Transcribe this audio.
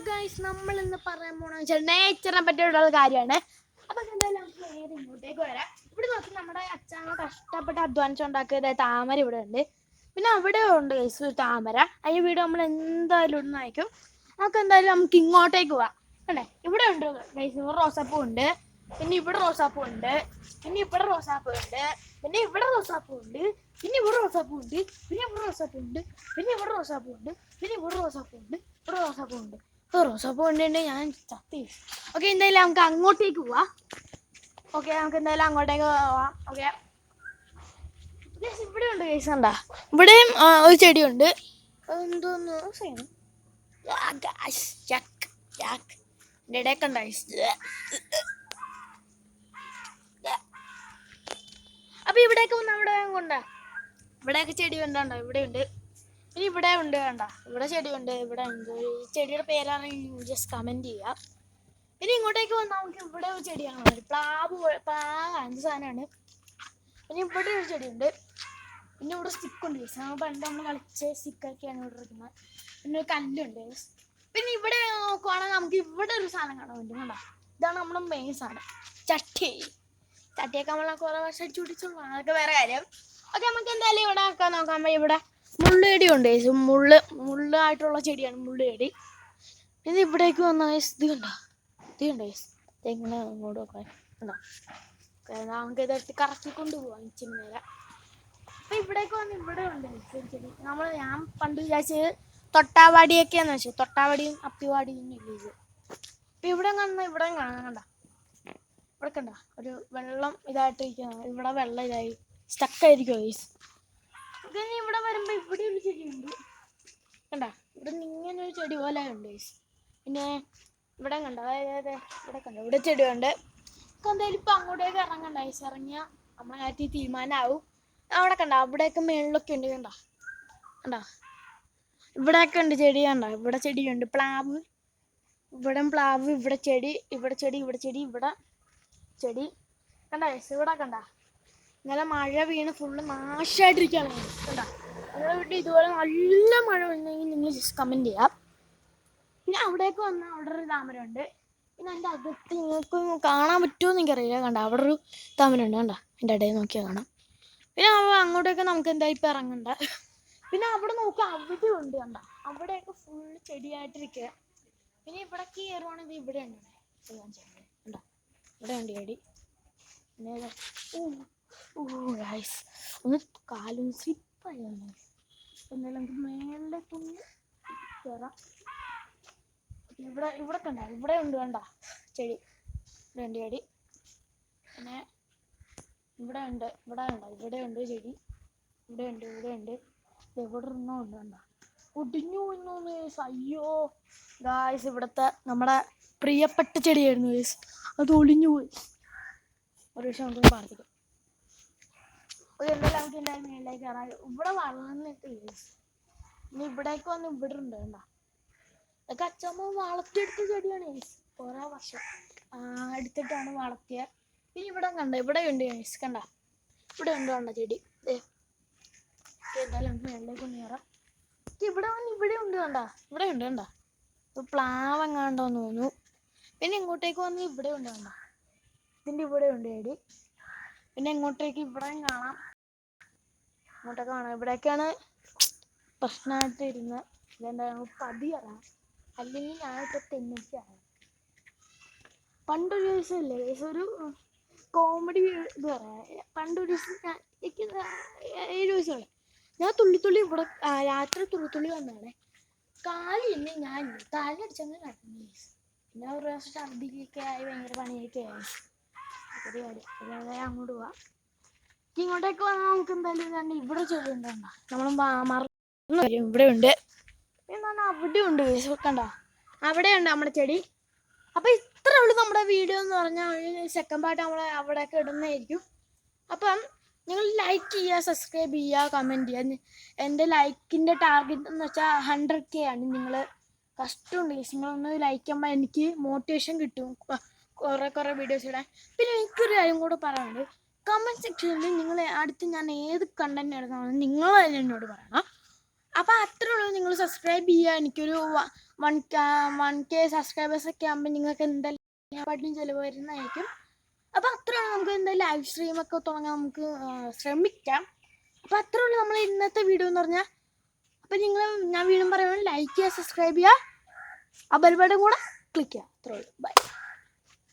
Guys, നമ്മൾ ഇന്ന് പറയാൻ പോണെന്ന് വെച്ചാൽ നേച്ചറിനെ പറ്റിയുള്ള കാര്യമാണ്. അപ്പൊ എന്തായാലും നമുക്ക് നേരെ ഇങ്ങോട്ടേക്ക് വരാം. ഇവിടെ നോക്കി നമ്മുടെ അച്ഛനെ കഷ്ടപ്പെട്ട് അധ്വാനിച്ചുണ്ടാക്കിയത് താമര ഇവിടെ ഉണ്ട്. പിന്നെ അവിടെ ഉണ്ട് ഗൈസ് ഒരു താമര. അതിന്റെ വീട് നമ്മൾ എന്തായാലും ഇടുന്ന അയക്കും. നമുക്ക് ഇങ്ങോട്ടേക്ക് പോവാം. അല്ലേ, ഇവിടെ ഉണ്ട് ഗൈസ് ഒരു റോസാപ്പൂ ഉണ്ട്. പിന്നെ ഇവിടെ റോസാപ്പൂ ഉണ്ട്. പിന്നെ ഇവിടെ റോസാപ്പൂ ഉണ്ട്. പിന്നെ ഇവിടെ റോസാപ്പൂ ഉണ്ട്. പിന്നെ ഇവിടെ റോസാപ്പൂ ഉണ്ട്. പിന്നെ ഇവിടെ റോസാപ്പൂ ഉണ്ട്. പിന്നെ ഇവിടെ റോസാപ്പൂ ഉണ്ട്. പിന്നെ ഇവിടെ റോസാപ്പൂ ഉണ്ട്. ഇവിടെ റോസാപ്പൂ ഉണ്ട്. റോസാപ്പൂ ഉണ്ട്. ഞാൻ ചത്തി. ഓക്കെ, എന്തായാലും നമുക്ക് അങ്ങോട്ടേക്ക് പോവാം. ഓക്കെ, നമുക്ക് എന്തായാലും അങ്ങോട്ടേക്ക് പോവാം. ഓക്കെ, ഇവിടെ ഉണ്ട് കേസ്. കണ്ടാ, ഇവിടെയും ഒരു ചെടിയുണ്ട്. എന്തോന്ന് ഇടയൊക്കെ ഉണ്ട്. അപ്പൊ ഇവിടേക്ക് നമ്മുടെ കൊണ്ടാ ഇവിടെയൊക്കെ ചെടി ഉണ്ടോ? ഇവിടെ ഉണ്ട്. ഇനി ഇവിടെ ഉണ്ട്. കണ്ട, ഇവിടെ ചെടിയുണ്ട്. ഇവിടെ ഉണ്ട്. ഈ ചെടിയുടെ പേരാണെങ്കിൽ ജസ്റ്റ് കമന്റ് ചെയ്യുക. ഇനി ഇങ്ങോട്ടേക്ക് വന്നാൽ നമുക്ക് ഇവിടെ ഒരു ചെടിയാണ്. പ്ലാവ് എന്ത് സാധനമാണ്. പിന്നെ ഇവിടെ ഒരു ചെടിയുണ്ട്. പിന്നെ ഇവിടെ സ്റ്റിക്കുണ്ട്. പണ്ട് നമ്മൾ കളിച്ച സ്റ്റിക്കൊക്കെയാണ് ഇവിടെ ഇരിക്കുന്നത്. പിന്നെ ഒരു കല്ലുണ്ട്. പിന്നെ ഇവിടെ നോക്കുവാണെങ്കിൽ നമുക്ക് ഇവിടെ ഒരു സാധനം കാണാൻ പറ്റും. കണ്ടോ, ഇതാണ് നമ്മുടെ മെയിൻ സാധനം, ചട്ടിയൊക്കെ നമ്മളെ കുറെ വർഷം അടിച്ചു പിടിച്ചുള്ളൂ. അതൊക്കെ വേറെ കാര്യം. ഓക്കെ, നമുക്ക് എന്തായാലും ഇവിടെ ആക്കാൻ നോക്കാം. ഇവിടെ മുള്ളുചെടി ഉണ്ട്. മുള്ളായിട്ടുള്ള ചെടിയാണ് മുള്ളുചെടി. ഇത് ഇവിടേക്ക് വന്ന ഇത് കണ്ടോ, ഇങ്ങനെ അങ്ങോട്ട് നോക്കാൻ കണ്ടോ. നമുക്ക് ഇതെടുത്ത് കറക്കിക്കൊണ്ട് പോവാം ഇച്ചിരി നേരം. അപ്പൊ ഇവിടേക്ക് വന്ന് ഇവിടെ ഉണ്ട് ചെടി. ഞാൻ പണ്ട് വിചാരിച്ചത് തൊട്ടാവാടിയൊക്കെയാന്ന് വെച്ചാൽ തൊട്ടാവാടിയും അപ്പിവാടിയും ഇല്ല ഇത്. അപ്പൊ ഇവിടെ കാണാൻ കണ്ട, ഇവിടെ കണ്ട ഒരു വെള്ളം ഇതായിട്ടിരിക്കുന്ന, ഇവിടെ വെള്ളം ഇതായി സ്റ്റക്കായിരിക്കും. പിന്നെ ഇവിടെ വരുമ്പോ ഇവിടെ ഒരു ചെടിയുണ്ട്. കണ്ട, ഇവിടെ ഇങ്ങനെ ഒരു ചെടി പോലെ ഉണ്ട്. പിന്നെ ഇവിടെ കണ്ട, അതായത് ഇവിടെ കണ്ട, ഇവിടെ ചെടിയുണ്ട്. എന്തായാലും ഇപ്പൊ അങ്ങോട്ടേക്ക് ഇറങ്ങണ്ട. ഇറങ്ങിയ നമ്മളെ കാറ്റി തീരുമാനമാവും. അവിടെ കണ്ട, അവിടെയൊക്കെ മേളിലൊക്കെ ഉണ്ട്. കണ്ട ഇവിടെയൊക്കെ ഉണ്ട് ചെടി. കണ്ട, ഇവിടെ ചെടിയുണ്ട്. പ്ലാവ്, ഇവിടെ പ്ലാവ്, ഇവിടെ ചെടി, ഇവിടെ ചെടി, ഇവിടെ ചെടി, ഇവിടെ ചെടി. കണ്ട, ഇവിടെ കണ്ട, ഇന്നലെ മഴ വീണ് ഫുള്ള് നാശമായിട്ടിരിക്കുകയാണ്. കണ്ട, നിങ്ങളുടെ വീട്ടിൽ ഇതുപോലെ നല്ല മഴ വന്നെങ്കിൽ നിങ്ങൾ ജസ്റ്റ് കമന്റ് ചെയ്യാം. പിന്നെ അവിടേക്ക് വന്നാൽ അവിടെ ഒരു താമര ഉണ്ട്. പിന്നെ എൻ്റെ അകത്ത് നിങ്ങൾക്ക് കാണാൻ പറ്റുമോ എന്ന് എനിക്കറിയില്ല. കണ്ട, അവിടെ ഒരു താമര ഉണ്ട്. കണ്ട, എൻ്റെ ഇടയിൽ നോക്കിയാൽ കാണാം. പിന്നെ അങ്ങോട്ടേക്ക് നമുക്ക് എന്തായാലും ഇപ്പം ഇറങ്ങണ്ട. പിന്നെ അവിടെ നോക്കിയാൽ അവിടെ ഉണ്ട്. കണ്ട, അവിടെയൊക്കെ ഫുള്ള് ചെടിയായിട്ടിരിക്കുക. പിന്നെ ഇവിടെ കയറുവാണെങ്കിൽ ഇവിടെ ഉണ്ട്. കണ്ട, ഇവിടെ ഉണ്ട് ചെടി. പിന്നെ ഒന്ന് കാലും സ്ലിപ്പായി വന്നു. എന്നാലും നമുക്ക് മേളിലേക്കൊന്ന് കയറാം. ഇവിടെ കണ്ട, ഇവിടെ ഉണ്ട്. കണ്ട ചെടി, ഇവിടെ ഉണ്ട് ചെടി. പിന്നെ ഇവിടെ ഉണ്ട്. ഇവിടെ ഉണ്ട് ചെടി. ഇവിടെ ഉണ്ട്. ഇവിടെ ഒന്നും ഉണ്ട്. കണ്ട, ഒടിഞ്ഞു പോയിന്നോന്ന്. അയ്യോ ഗായ്സ്, ഇവിടുത്തെ നമ്മുടെ പ്രിയപ്പെട്ട ചെടിയായിരുന്നു ഗായ്സ്, അത് ഒളിഞ്ഞു പോയി. ഒരു ദിവസം നമുക്ക് പ്രാർത്ഥിക്കാം. എന്തായാലും നമുക്ക് എന്തായാലും മേളിലേക്ക് കയറാം. ഇവിടെ വളർന്നിട്ട് ഗായ്സ്. ഇനി ഇവിടേക്ക് വന്ന് ഇവിടെ ഉണ്ട്. കണ്ട, ഇതൊക്കെ അച്ഛമ്മ വളർത്തിയെടുത്ത ചെടിയാണ് ഗായ്സ്. കുറെ വർഷം എടുത്തിട്ടാണ് വളർത്തിയത്. പിന്നെ ഇവിടെ കണ്ട, ഇവിടെ ഉണ്ട് ഗായ്സ്. കണ്ട, ഇവിടെ ഉണ്ട്. കണ്ട ചെടി. എന്തായാലും നമുക്ക് മേളിലേക്ക് ഒന്ന് കയറാം. ഇവിടെ വന്ന് ഇവിടെ ഉണ്ട്. കണ്ട, ഇവിടെ ഉണ്ട്. കണ്ട, പ്ലാവ് എങ്ങാണ്ടോന്ന് തോന്നുന്നു. പിന്നെ ഇങ്ങോട്ടേക്ക് വന്ന് ഇവിടെ ഉണ്ട്. കണ്ട, ഇതിൻ്റെ ഇവിടെ ഉണ്ട് ചെടി. പിന്നെ ഇങ്ങോട്ടേക്ക് ഇവിടെയും കാണാം. ഇങ്ങോട്ടൊക്കെ കാണാം. ഇവിടെയൊക്കെയാണ് പ്രശ്നമായിട്ട് ഇരുന്ന്. ഇതെന്താ പതി അറിയാം, അല്ലെങ്കിൽ ഞാനിപ്പോൾ തെന്നിച്ചാണ്. പണ്ടൊരു ദിവസമില്ലേ ഒരു കോമഡി ഇത് പറയാം. പണ്ടൊരു ദിവസം എനിക്ക് 7 വയസ്സുള്ള ഞാൻ തുള്ളി ഇവിടെ രാത്രി തുള്ളി വന്നാണ്. കാലിന്ന് ഞാൻ കാലിനടിച്ചങ്ങ് കിടന്നു. പിന്നെ ഒരു പ്രാവശ്യം ഛർദിക്കൊക്കെ ആയി, ഭയങ്കര പണിയൊക്കെ ആയി. ഒരു കാര്യം അങ്ങോട്ട് പോവാം. ഇങ്ങോട്ടേക്ക് വന്നാൽ നമുക്ക് എന്തായാലും തന്നെ ഇവിടെ ചെടി ഉണ്ടോ. നമ്മൾ മറന്നു വരും. ഇവിടെ ഉണ്ട്. എന്താണ് അവിടെ ഉണ്ട്. കണ്ട, അവിടെ ഉണ്ട് നമ്മുടെ ചെടി. അപ്പം ഇത്രേ ഉള്ളൂ നമ്മുടെ വീഡിയോ എന്ന് പറഞ്ഞാൽ. സെക്കൻഡ് പാർട്ട് നമ്മൾ അവിടെയൊക്കെ ഇടുന്നതായിരിക്കും. അപ്പം നിങ്ങൾ ലൈക്ക് ചെയ്യുക, സബ്സ്ക്രൈബ് ചെയ്യുക, കമൻറ്റ് ചെയ്യുക. എൻ്റെ ലൈക്കിൻ്റെ ടാർഗറ്റ് എന്ന് വെച്ചാൽ 100K ആണ്. നിങ്ങൾ കഷ്ടമുണ്ട്. നിങ്ങളൊന്ന് ലൈക്ക് ചെയ്യുമ്പോൾ എനിക്ക് മോട്ടിവേഷൻ കിട്ടും കുറേ വീഡിയോസ് ഇടാൻ. പിന്നെ എനിക്കൊരു കാര്യം കൂടെ പറയാനുണ്ട്. കമൻറ്റ് സെക്ഷനിൽ നിങ്ങൾ അടുത്ത് ഞാൻ ഏത് കണ്ടന്റ് എടുക്കണമെന്ന് നിങ്ങൾ തന്നെ എന്നോട് പറയണം. അപ്പോൾ അത്രേ ഉള്ളൂ. നിങ്ങൾ സബ്സ്ക്രൈബ് ചെയ്യുക. എനിക്കൊരു 1K സബ്സ്ക്രൈബേഴ്സ് ഒക്കെ ആകുമ്പോൾ നിങ്ങൾക്ക് എന്തായാലും പാട്ടിനും ചിലവ് വരുന്നതായിരിക്കും. അപ്പോൾ അത്രേ ഉള്ളൂ. നമുക്ക് എന്തായാലും ലൈവ് സ്ട്രീമൊക്കെ തുടങ്ങാൻ നമുക്ക് ശ്രമിക്കാം. അപ്പോൾ അത്രേ ഉള്ളൂ നമ്മൾ ഇന്നത്തെ വീഡിയോ എന്ന് പറഞ്ഞാൽ. അപ്പോൾ ഞാൻ വീണ്ടും പറയുമ്പോൾ ലൈക്ക് ചെയ്യുക, സബ്സ്ക്രൈബ് ചെയ്യുക, ആ ബെൽ ബട്ടൺ കൂടെ ക്ലിക്ക് ചെയ്യുക. അത്രേ ഉള്ളൂ. ബൈ.